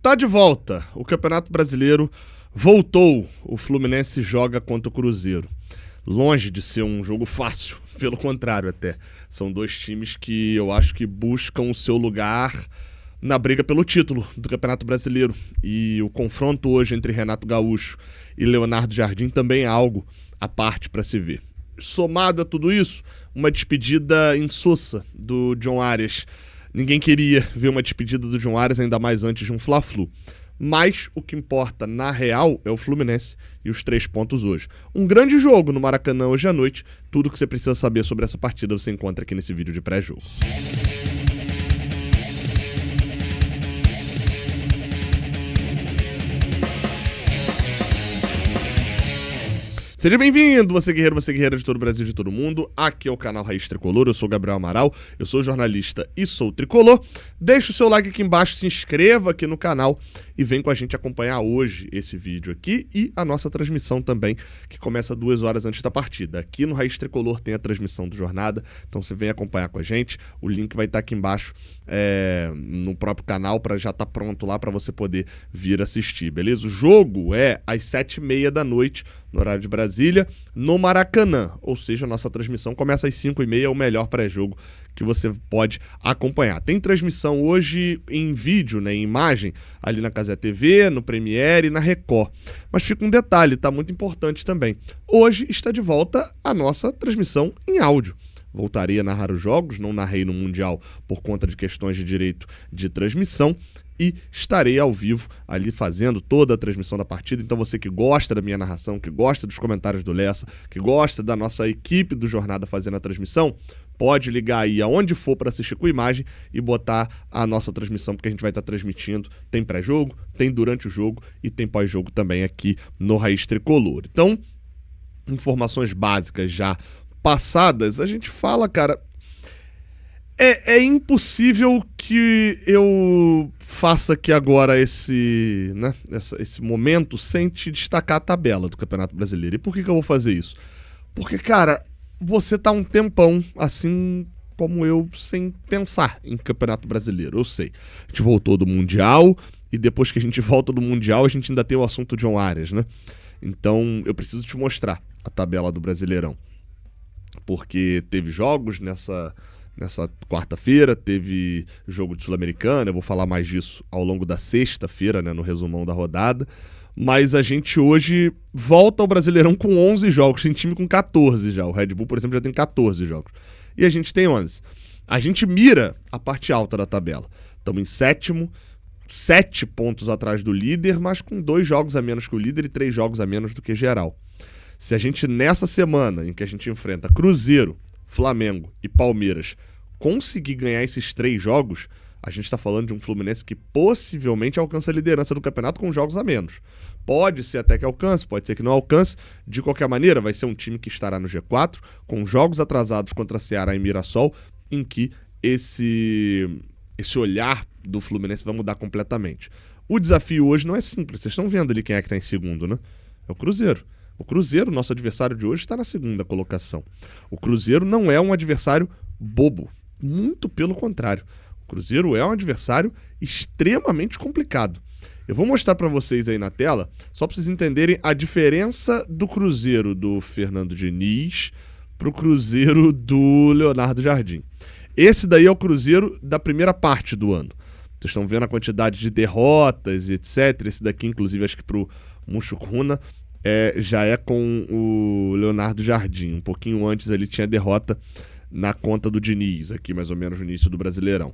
Tá de volta. O Campeonato Brasileiro voltou. O Fluminense joga contra o Cruzeiro. Longe de ser um jogo fácil, pelo contrário até. São dois times que eu acho que buscam o seu lugar na briga pelo título do Campeonato Brasileiro. E o confronto hoje entre Renato Gaúcho e Leonardo Jardim também é algo à parte para se ver. Somado a tudo isso, uma despedida insossa do John Arias. Ninguém queria ver uma despedida do John Arias, ainda mais antes de um Fla-Flu. Mas o que importa, na real, é o Fluminense e os 3 pontos hoje. Um grande jogo no Maracanã hoje à noite. Tudo que você precisa saber sobre essa partida você encontra aqui nesse vídeo de pré-jogo. Seja bem-vindo, você guerreira de todo o Brasil e de todo o mundo. Aqui é o canal Raiz Tricolor, eu sou o Gabriel Amaral, eu sou jornalista e sou tricolor. Deixa o seu like aqui embaixo, se inscreva aqui no canal e vem com a gente acompanhar hoje esse vídeo aqui e a nossa transmissão também, que começa 2 horas antes da partida. Aqui no Raiz Tricolor tem a transmissão do Jornada, então você vem acompanhar com a gente. O link vai estar aqui embaixo no próprio canal para já estar pronto lá para você poder vir assistir, beleza? O jogo é às 7h30 da noite, no horário de Brasília, no Maracanã, ou seja, a nossa transmissão começa às 5h30, é o melhor pré-jogo que você pode acompanhar. Tem transmissão hoje em vídeo, né, em imagem, ali na Cazé TV, no Premiere e na Record. Mas fica um detalhe, tá muito importante também. Hoje está de volta a nossa transmissão em áudio. Voltarei a narrar os jogos, não narrei no Mundial por conta de questões de direito de transmissão, e estarei ao vivo ali fazendo toda a transmissão da partida. Então você que gosta da minha narração, que gosta dos comentários do Lessa, que gosta da nossa equipe do Jornada fazendo a transmissão, pode ligar aí aonde for para assistir com imagem e botar a nossa transmissão, porque a gente vai estar transmitindo. Tem pré-jogo, tem durante o jogo e tem pós-jogo também aqui no Raiz Tricolor. Então, informações básicas já passadas, a gente fala, cara... É impossível que eu faça aqui agora esse momento sem te destacar a tabela do Campeonato Brasileiro. E por que eu vou fazer isso? Porque, cara, você tá um tempão, assim como eu, sem pensar em Campeonato Brasileiro. Eu sei, a gente voltou do Mundial e depois que a gente volta do Mundial, a gente ainda tem o assunto John Arias, né? Então, eu preciso te mostrar a tabela do Brasileirão. Porque teve jogos nessa quarta-feira, teve jogo de Sul-Americana, eu vou falar mais disso ao longo da sexta-feira, né, no resumão da rodada, mas a gente hoje volta ao Brasileirão com 11 jogos, tem time com 14 já, o Red Bull, por exemplo, já tem 14 jogos, e a gente tem 11. A gente mira a parte alta da tabela, estamos em sétimo, 7 pontos atrás do líder, mas com 2 jogos a menos que o líder e 3 jogos a menos do que geral. Se a gente, nessa semana em que a gente enfrenta Cruzeiro, Flamengo e Palmeiras, conseguir ganhar esses 3 jogos, a gente está falando de um Fluminense que possivelmente alcança a liderança do campeonato com jogos a menos. Pode ser até que alcance, pode ser que não alcance. De qualquer maneira, vai ser um time que estará no G4, com jogos atrasados contra Ceará e Mirassol, em que esse olhar do Fluminense vai mudar completamente. O desafio hoje não é simples, vocês estão vendo ali quem é que está em segundo, né? É o Cruzeiro. O Cruzeiro, nosso adversário de hoje, está na segunda colocação. O Cruzeiro não é um adversário bobo, muito pelo contrário. O Cruzeiro é um adversário extremamente complicado. Eu vou mostrar para vocês aí na tela, só para vocês entenderem a diferença do Cruzeiro do Fernando Diniz para o Cruzeiro do Leonardo Jardim. Esse daí é o Cruzeiro da primeira parte do ano. Vocês estão vendo a quantidade de derrotas e etc. Esse daqui, inclusive, acho que para o Mushukruna, já é com o Leonardo Jardim. Um pouquinho antes ele tinha derrota na conta do Diniz, aqui mais ou menos no início do Brasileirão.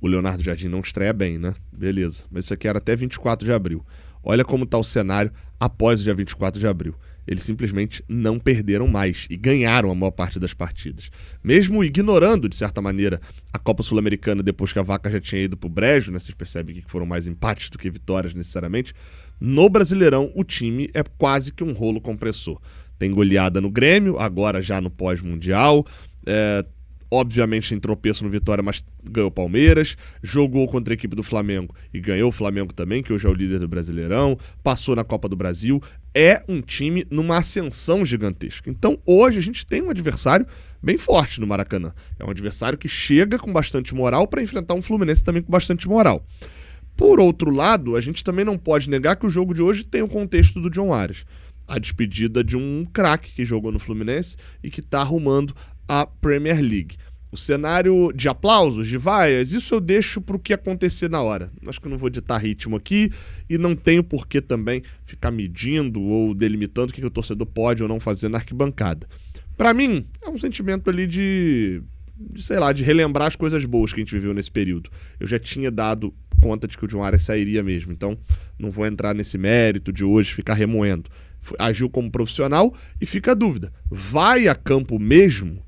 O Leonardo Jardim não estreia bem, né? Beleza, mas isso aqui era até 24 de abril. Olha como está o cenário após o dia 24 de abril. Eles simplesmente não perderam mais e ganharam a maior parte das partidas. Mesmo ignorando, de certa maneira, a Copa Sul-Americana depois que a vaca já tinha ido pro brejo, né? Vocês percebem que foram mais empates do que vitórias necessariamente. No Brasileirão, o time é quase que um rolo compressor. Tem goleada no Grêmio, agora já no pós-mundial. Obviamente tem tropeço no Vitória, mas ganhou o Palmeiras. Jogou contra a equipe do Flamengo e ganhou o Flamengo também, que hoje é o líder do Brasileirão. Passou na Copa do Brasil. É um time numa ascensão gigantesca. Então hoje a gente tem um adversário bem forte no Maracanã. É um adversário que chega com bastante moral para enfrentar um Fluminense também com bastante moral. Por outro lado, a gente também não pode negar que o jogo de hoje tem o contexto do John Arias. A despedida de um craque que jogou no Fluminense e que está arrumando a Premier League. O cenário de aplausos, de vaias, isso eu deixo para o que acontecer na hora. Acho que eu não vou ditar ritmo aqui e não tenho por que também ficar medindo ou delimitando o que o torcedor pode ou não fazer na arquibancada. Para mim, é um sentimento ali de relembrar as coisas boas que a gente viveu nesse período. Eu já tinha dado conta de que o John Arias sairia mesmo, então não vou entrar nesse mérito de hoje, ficar remoendo. Agiu como profissional e fica a dúvida, vai a campo mesmo?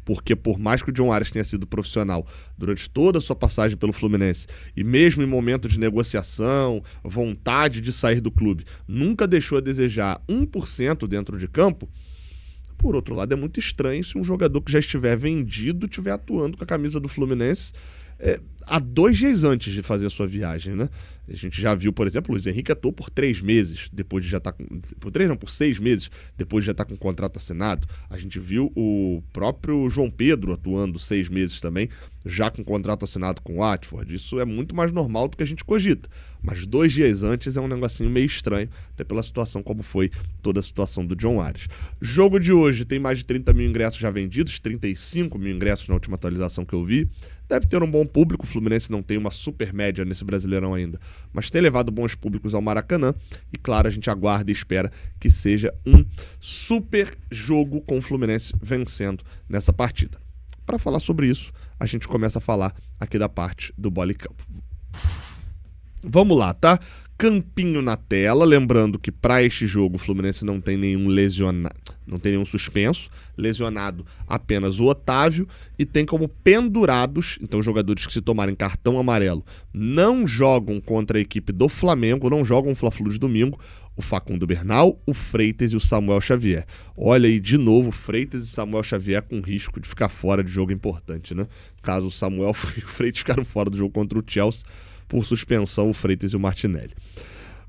Porque por mais que o John Arias tenha sido profissional durante toda a sua passagem pelo Fluminense e mesmo em momento de negociação, vontade de sair do clube, nunca deixou a desejar 1% dentro de campo. Por outro lado, é muito estranho se um jogador que já estiver vendido estiver atuando com a camisa do Fluminense há 2 dias antes de fazer a sua viagem, né? A gente já viu, por exemplo, o Luiz Henrique atuou por 3 meses, depois de já estar por 6 meses, depois de já estar com o contrato assinado. A gente viu o próprio João Pedro atuando 6 meses também, já com o contrato assinado com o Watford. Isso é muito mais normal do que a gente cogita. Mas 2 dias antes é um negocinho meio estranho, até pela situação como foi toda a situação do John Arias. Jogo de hoje tem mais de 30 mil ingressos já vendidos, 35 mil ingressos na última atualização que eu vi. Deve ter um bom público, o Fluminense não tem uma super média nesse Brasileirão ainda, mas tem levado bons públicos ao Maracanã e, claro, a gente aguarda e espera que seja um super jogo com o Fluminense vencendo nessa partida. Para falar sobre isso, a gente começa a falar aqui da parte do bola e campo. Vamos lá, tá? Campinho na tela, lembrando que para este jogo o Fluminense não tem nenhum lesionado, não tem nenhum suspenso, lesionado apenas o Otávio e tem como pendurados, então jogadores que se tomarem cartão amarelo não jogam contra a equipe do Flamengo, não jogam o Fla-Flu de domingo, o Facundo Bernal, o Freitas e o Samuel Xavier. Olha aí de novo, Freitas e Samuel Xavier com risco de ficar fora de jogo importante, né? Caso o Samuel e o Freitas ficaram fora do jogo contra o Chelsea, por suspensão, o Freitas e o Martinelli.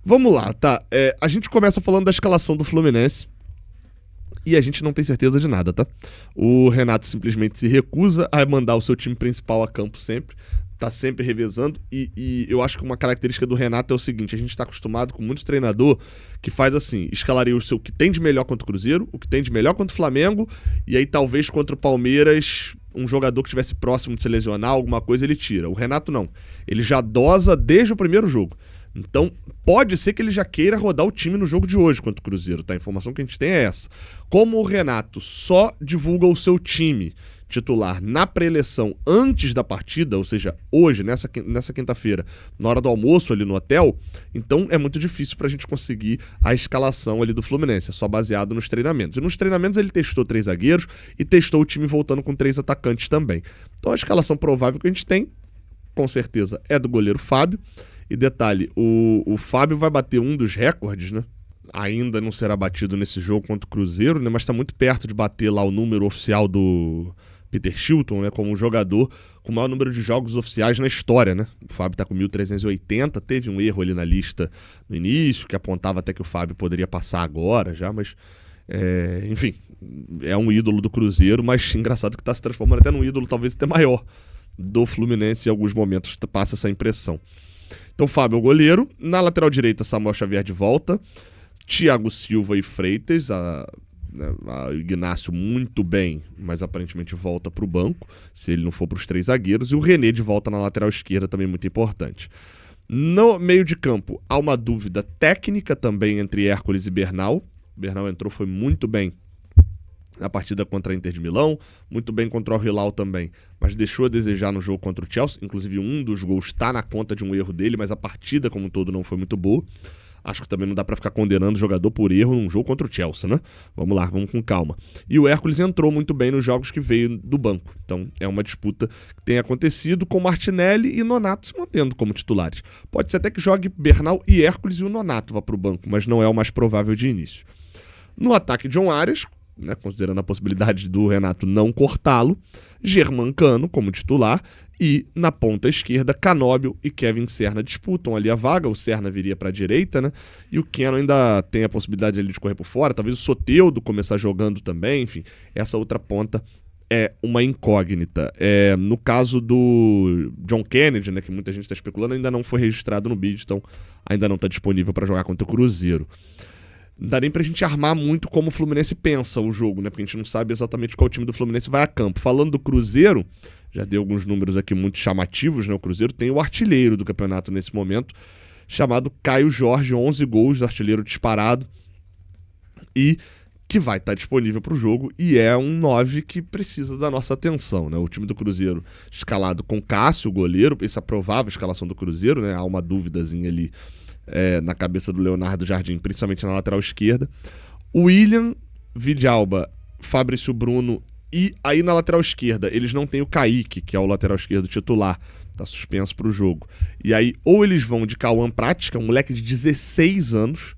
Vamos lá, tá? A gente começa falando da escalação do Fluminense e a gente não tem certeza de nada, tá? O Renato simplesmente se recusa a mandar o seu time principal a campo sempre, tá sempre revezando e eu acho que uma característica do Renato é o seguinte, a gente tá acostumado com muitos treinador que faz assim, escalaria o seu que tem de melhor contra o Cruzeiro, o que tem de melhor contra o Flamengo e aí talvez contra o Palmeiras um jogador que estivesse próximo de se lesionar, alguma coisa ele tira. O Renato não. Ele já dosa desde o primeiro jogo. Então, pode ser que ele já queira rodar o time no jogo de hoje contra o Cruzeiro, tá? A informação que a gente tem é essa. Como o Renato só divulga o seu time titular na pré-eleição antes da partida, ou seja, hoje, nessa quinta-feira, na hora do almoço ali no hotel, então é muito difícil pra gente conseguir a escalação ali do Fluminense, é só baseado nos treinamentos. E nos treinamentos ele testou 3 zagueiros e testou o time voltando com 3 atacantes também. Então a escalação provável que a gente tem, com certeza, é do goleiro Fábio. E detalhe, o Fábio vai bater um dos recordes, né? Ainda não será batido nesse jogo contra o Cruzeiro, né? Mas tá muito perto de bater lá o número oficial do Peter Shilton, né, como um jogador com o maior número de jogos oficiais na história, né? O Fábio tá com 1.380, teve um erro ali na lista no início, que apontava até que o Fábio poderia passar agora já, mas enfim, é um ídolo do Cruzeiro, mas engraçado que tá se transformando até num ídolo talvez até maior do Fluminense, em alguns momentos passa essa impressão. Então Fábio é o goleiro, na lateral direita Samuel Xavier de volta, Thiago Silva e Freitas, a Ignacio muito bem, mas aparentemente volta para o banco, se ele não for para os 3 zagueiros, e o René de volta na lateral esquerda, também muito importante. No meio de campo, há uma dúvida técnica também entre Hércules e Bernal. Bernal entrou, foi muito bem na partida contra a Inter de Milão, muito bem contra o Hilal também, mas deixou a desejar no jogo contra o Chelsea, inclusive um dos gols está na conta de um erro dele, mas a partida como um todo não foi muito boa. Acho que também não dá pra ficar condenando o jogador por erro num jogo contra o Chelsea, né? Vamos lá, vamos com calma. E o Hércules entrou muito bem nos jogos que veio do banco. Então é uma disputa que tem acontecido com Martinelli e Nonato se mantendo como titulares. Pode ser até que jogue Bernal e Hércules e o Nonato vá pro banco, mas não é o mais provável de início. No ataque, John Arias, né, considerando a possibilidade do Renato não cortá-lo, Germancano como titular e na ponta esquerda Canóbio e Kevin Serna disputam ali a vaga, o Serna viria para a direita, né? E o Keno ainda tem a possibilidade ali de correr por fora, talvez o Soteldo começar jogando também, enfim, essa outra ponta é uma incógnita. No caso do John Kennedy, né, que muita gente está especulando, ainda não foi registrado no bid, então ainda não está disponível para jogar contra o Cruzeiro. Não dá nem pra gente armar muito como o Fluminense pensa o jogo, né? Porque a gente não sabe exatamente qual time do Fluminense vai a campo. Falando do Cruzeiro, já dei alguns números aqui muito chamativos, né? O Cruzeiro tem o artilheiro do campeonato nesse momento, chamado Caio Jorge, 11 gols, artilheiro disparado, e que vai estar disponível para o jogo, e é um 9 que precisa da nossa atenção, né? O time do Cruzeiro escalado com Cássio, o goleiro, essa provável escalação do Cruzeiro, né? Há uma duvidazinha ali na cabeça do Leonardo Jardim, principalmente na lateral esquerda. William, Vidalba, Fabrício Bruno, e aí na lateral esquerda eles não têm o Kaique, que é o lateral esquerdo titular, tá suspenso pro jogo. E aí ou eles vão de Cauã Prática, um moleque de 16 anos,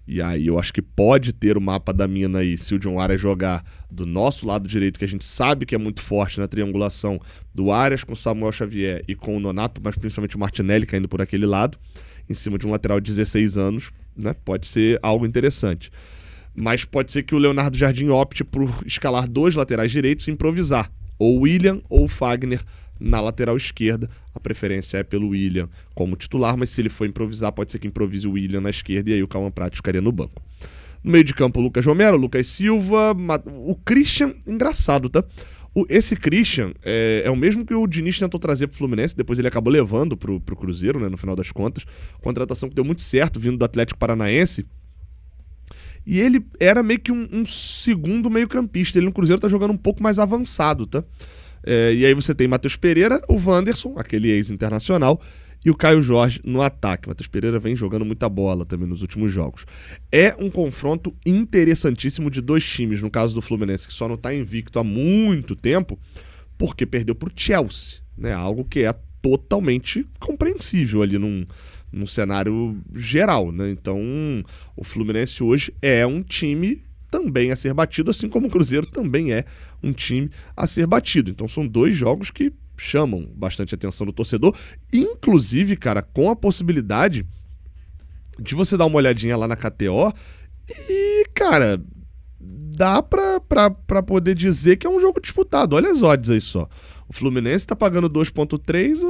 e aí eu acho que pode ter o mapa da mina aí, se o John Arias jogar do nosso lado direito, que a gente sabe que é muito forte na triangulação do Arias com o Samuel Xavier e com o Nonato, mas principalmente o Martinelli caindo por aquele lado, em cima de um lateral de 16 anos, né? Pode ser algo interessante. Mas pode ser que o Leonardo Jardim opte por escalar 2 laterais direitos e improvisar. Ou o William ou o Fagner na lateral esquerda. A preferência é pelo William como titular, mas se ele for improvisar, pode ser que improvise o William na esquerda e aí o Cauã Prat ficaria no banco. No meio de campo, o Lucas Romero, Lucas Silva, o Christian, engraçado, tá? Esse Christian é o mesmo que o Diniz tentou trazer pro Fluminense, depois ele acabou levando pro Cruzeiro, né, no final das contas. Contratação que deu muito certo, vindo do Atlético Paranaense. E ele era meio que um segundo meio-campista. Ele no Cruzeiro tá jogando um pouco mais avançado, tá? E aí você tem Matheus Pereira, o Wanderson, aquele ex-internacional, e o Caio Jorge no ataque. Matheus Pereira vem jogando muita bola também nos últimos jogos. É um confronto interessantíssimo de 2 times, no caso do Fluminense, que só não está invicto há muito tempo, porque perdeu para o Chelsea, né? Algo que é totalmente compreensível ali num cenário geral, né? Então, o Fluminense hoje é um time também a ser batido, assim como o Cruzeiro também é um time a ser batido. Então, são 2 jogos que chamam bastante a atenção do torcedor, inclusive, cara, com a possibilidade de você dar uma olhadinha lá na KTO e, cara, dá pra poder dizer que é um jogo disputado. Olha as odds aí só. O Fluminense tá pagando 2.3,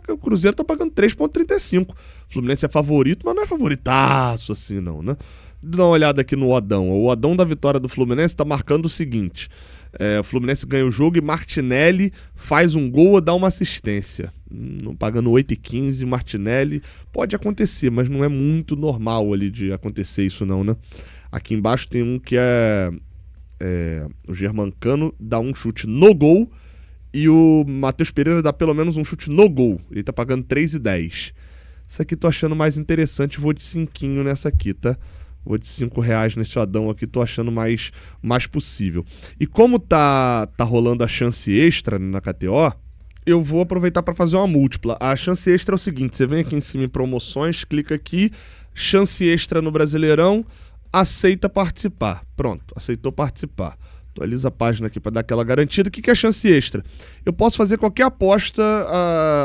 o Cruzeiro tá pagando 3.35. O Fluminense é favorito, mas não é favoritaço assim não, né? Dá uma olhada aqui no Odão. O Odão da vitória do Fluminense tá marcando o seguinte: o Fluminense ganha o jogo e Martinelli faz um gol ou dá uma assistência. Não pagando 8,15, Martinelli. Pode acontecer, mas não é muito normal ali de acontecer isso não, né? Aqui embaixo tem um que o Germancano dá um chute no gol e o Matheus Pereira dá pelo menos um chute no gol. Ele tá pagando 3,10. Isso aqui tô achando mais interessante, vou de 5 nessa aqui, tá? Vou de R$5 nesse Adão aqui, tô achando mais possível. E como tá rolando a chance extra na KTO, eu vou aproveitar para fazer uma múltipla. A chance extra é o seguinte: você vem aqui em cima em promoções, clica aqui, chance extra no Brasileirão, aceita participar. Pronto, aceitou participar. Atualiza a página aqui para dar aquela garantida. O que é chance extra? Eu posso fazer qualquer aposta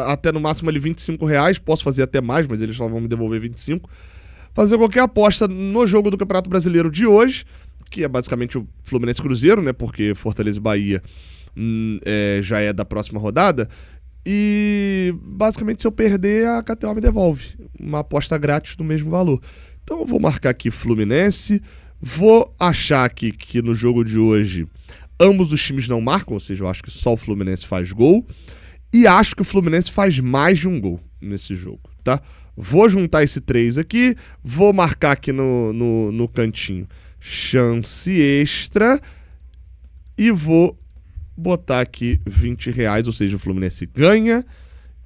até no máximo ali R$25, posso fazer até mais, mas eles só vão me devolver 25. Fazer qualquer aposta no jogo do Campeonato Brasileiro de hoje, que é basicamente o Fluminense Cruzeiro, né? Porque Fortaleza e Bahia já é da próxima rodada. E basicamente, se eu perder, a KTO me devolve uma aposta grátis do mesmo valor. Então eu vou marcar aqui Fluminense. Vou achar aqui que no jogo de hoje ambos os times não marcam, ou seja, eu acho que só o Fluminense faz gol. E acho que o Fluminense faz mais de um gol nesse jogo, tá? Vou juntar esse 3 aqui, vou marcar aqui no cantinho chance extra e vou botar aqui R$20, ou seja, o Fluminense ganha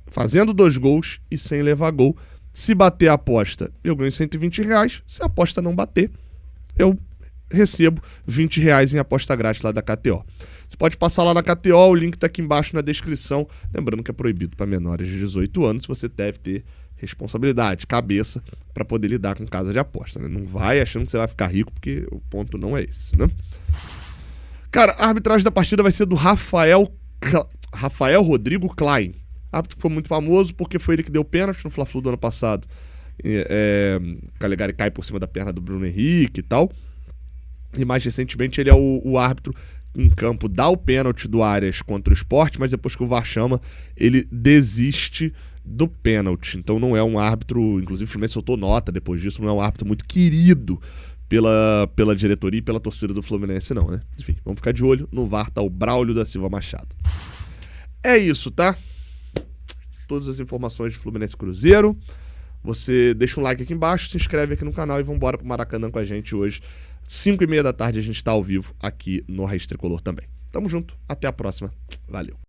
fazendo 2 gols e sem levar gol. Se bater a aposta, eu ganho R$120. Se a aposta não bater, eu recebo R$20 em aposta grátis lá da KTO. Você pode passar lá na KTO, o link tá aqui embaixo na descrição. Lembrando que é proibido para menores de 18 anos, você deve ter responsabilidade, cabeça, para poder lidar com casa de aposta, né? Não vai achando que você vai ficar rico, porque o ponto não é esse, né? Cara, a arbitragem da partida vai ser do Rafael Rodrigo Klein. O árbitro foi muito famoso porque foi ele que deu pênalti no Fla-Flu do ano passado. Calegari cai por cima da perna do Bruno Henrique e tal. E mais recentemente ele é o árbitro em campo dá o pênalti do Arias contra o Sport, mas depois que o VAR chama, ele desiste do pênalti. Então não é um árbitro, inclusive o Fluminense soltou nota depois disso, não é um árbitro muito querido pela diretoria e pela torcida do Fluminense não, né? Enfim, vamos ficar de olho. No VAR tá o Braulio da Silva Machado. É isso, tá? Todas as informações de Fluminense e Cruzeiro. Você deixa um like aqui embaixo, se inscreve aqui no canal e vambora pro Maracanã com a gente hoje. 5h30 da tarde a gente tá ao vivo aqui no Raiz Tricolor também. Tamo junto, até a próxima. Valeu.